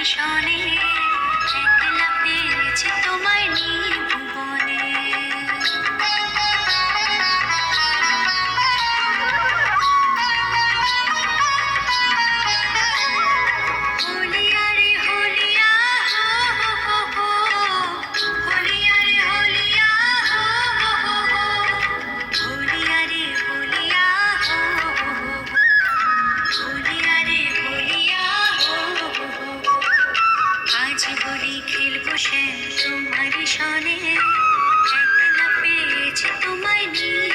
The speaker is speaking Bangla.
ভীষণে একলা পেয়েছি তোমায় নিয়ে ভুবনে। হোলিয়া রে হোলিয়া হো হো হো হো, হোলিয়া রে হোলিয়া হো হো হো হো, হোলিয়া রে হোলিয়া হো হো হো হো, হোলিয়া রে হোলিয়া হো হো হো হো। আজ হোলি খেলবো শ্যাম তোমার সনে, একলা পেয়েছি তোমায় নিয়ে